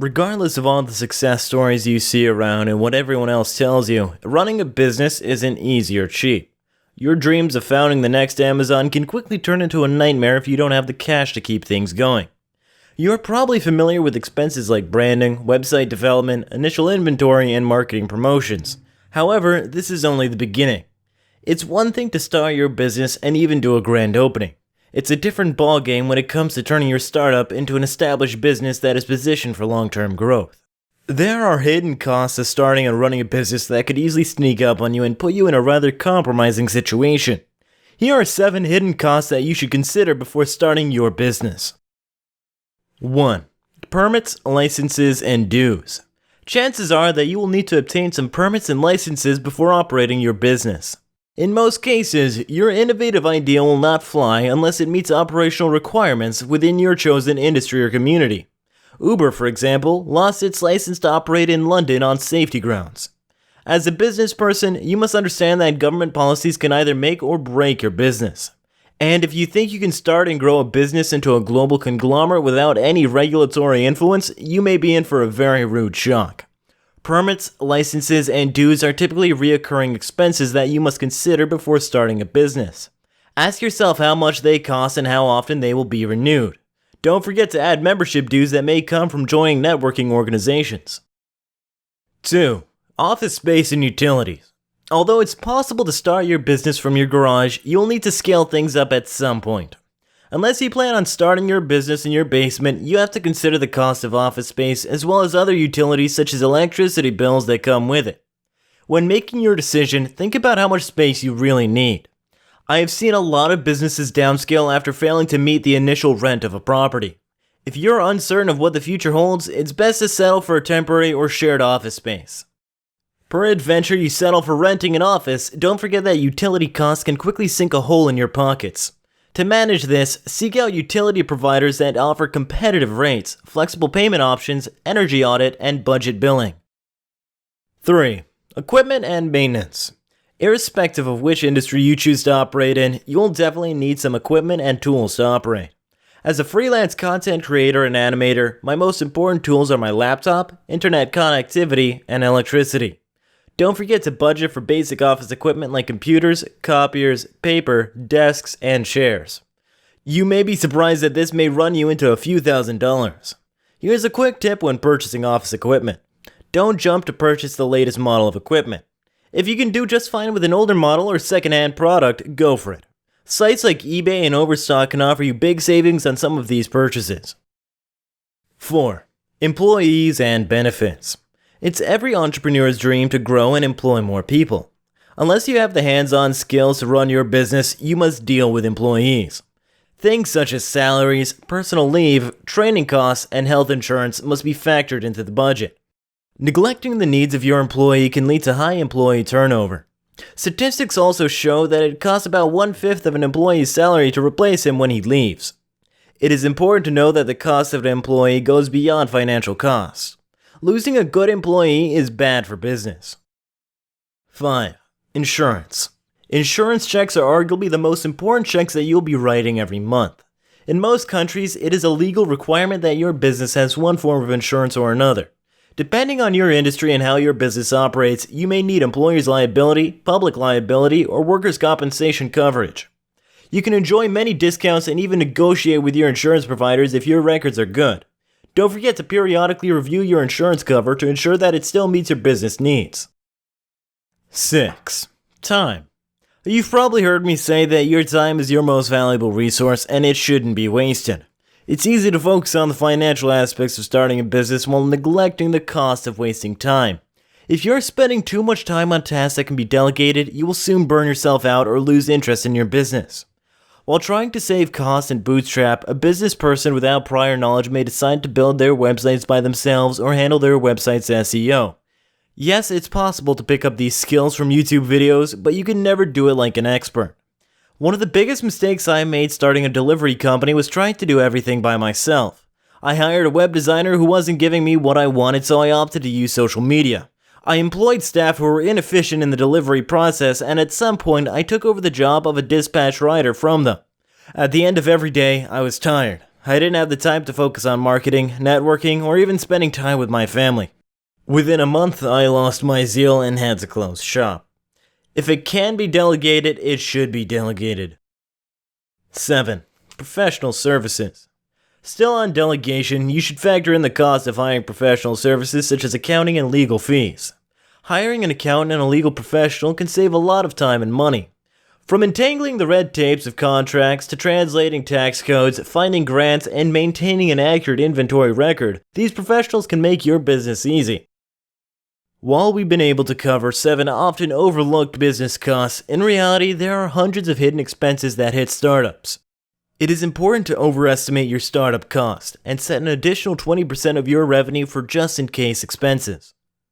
Regardless of all the success stories you see around and what everyone else tells you, running a business isn't easy or cheap. Your dreams of founding the next Amazon can quickly turn into a nightmare if you don't have the cash to keep things going. You're probably familiar with expenses like branding, website development, initial inventory, and marketing promotions. However, this is only the beginning. It's one thing to start your business and even do a grand opening. It's a different ballgame when it comes to turning your startup into an established business that is positioned for long-term growth. There are hidden costs of starting and running a business that could easily sneak up on you and put you in a rather compromising situation. Here are 7 hidden costs that you should consider before starting your business. 1. Permits, licenses, and dues. Chances are that you will need to obtain some permits and licenses before operating your business. In most cases, your innovative idea will not fly unless it meets operational requirements within your chosen industry or community. Uber, for example, lost its license to operate in London on safety grounds. As a business person, you must understand that government policies can either make or break your business. And if you think you can start and grow a business into a global conglomerate without any regulatory influence, you may be in for a very rude shock. Permits, licenses, and dues are typically reoccurring expenses that you must consider before starting a business. Ask yourself how much they cost and how often they will be renewed. Don't forget to add membership dues that may come from joining networking organizations. 2. Office space and utilities. Although it's possible to start your business from your garage, you'll need to scale things up at some point. Unless you plan on starting your business in your basement, you have to consider the cost of office space as well as other utilities such as electricity bills that come with it. When making your decision, think about how much space you really need. I have seen a lot of businesses downscale after failing to meet the initial rent of a property. If you're uncertain of what the future holds, it's best to settle for a temporary or shared office space. Peradventure you settle for renting an office, don't forget that utility costs can quickly sink a hole in your pockets. To manage this, seek out utility providers that offer competitive rates, flexible payment options, energy audit, and budget billing. 3. Equipment and maintenance. Irrespective of which industry you choose to operate in, you will definitely need some equipment and tools to operate. As a freelance content creator and animator, my most important tools are my laptop, internet connectivity, and electricity. Don't forget to budget for basic office equipment like computers, copiers, paper, desks, and chairs. You may be surprised that this may run you into a few $1,000s. Here's a quick tip when purchasing office equipment. Don't jump to purchase the latest model of equipment. If you can do just fine with an older model or second-hand product, go for it. Sites like eBay and Overstock can offer you big savings on some of these purchases. 4. Employees and benefits. It's every entrepreneur's dream to grow and employ more people. Unless you have the hands-on skills to run your business, you must deal with employees. Things such as salaries, personal leave, training costs, and health insurance must be factored into the budget. Neglecting the needs of your employee can lead to high employee turnover. Statistics also show that it costs about 1/5 of an employee's salary to replace him when he leaves. It is important to know that the cost of an employee goes beyond financial costs. Losing a good employee is bad for business. 5. Insurance. Insurance checks are arguably the most important checks that you'll be writing every month. In most countries, it is a legal requirement that your business has one form of insurance or another. Depending on your industry and how your business operates, you may need employer's liability, public liability, or workers' compensation coverage. You can enjoy many discounts and even negotiate with your insurance providers if your records are good. Don't forget to periodically review your insurance cover to ensure that it still meets your business needs. 6. Time. You've probably heard me say that your time is your most valuable resource and it shouldn't be wasted. It's easy to focus on the financial aspects of starting a business while neglecting the cost of wasting time. If you're spending too much time on tasks that can be delegated, you will soon burn yourself out or lose interest in your business. While trying to save costs and bootstrap, a business person without prior knowledge may decide to build their websites by themselves or handle their website's SEO. Yes, it's possible to pick up these skills from YouTube videos, but you can never do it like an expert. One of the biggest mistakes I made starting a delivery company was trying to do everything by myself. I hired a web designer who wasn't giving me what I wanted, so I opted to use social media. I employed staff who were inefficient in the delivery process, and at some point I took over the job of a dispatch rider from them. At the end of every day, I was tired. I didn't have the time to focus on marketing, networking, or even spending time with my family. Within a month, I lost my zeal and had to close shop. If it can be delegated, it should be delegated. 7. Professional services. Still on delegation, you should factor in the cost of hiring professional services such as accounting and legal fees. Hiring an accountant and a legal professional can save a lot of time and money. From entangling the red tapes of contracts to translating tax codes, finding grants, and maintaining an accurate inventory record, these professionals can make your business easy. While we've been able to cover 7 often overlooked business costs, in reality there are hundreds of hidden expenses that hit startups. It is important to overestimate your startup cost and set an additional 20% of your revenue for just-in-case expenses.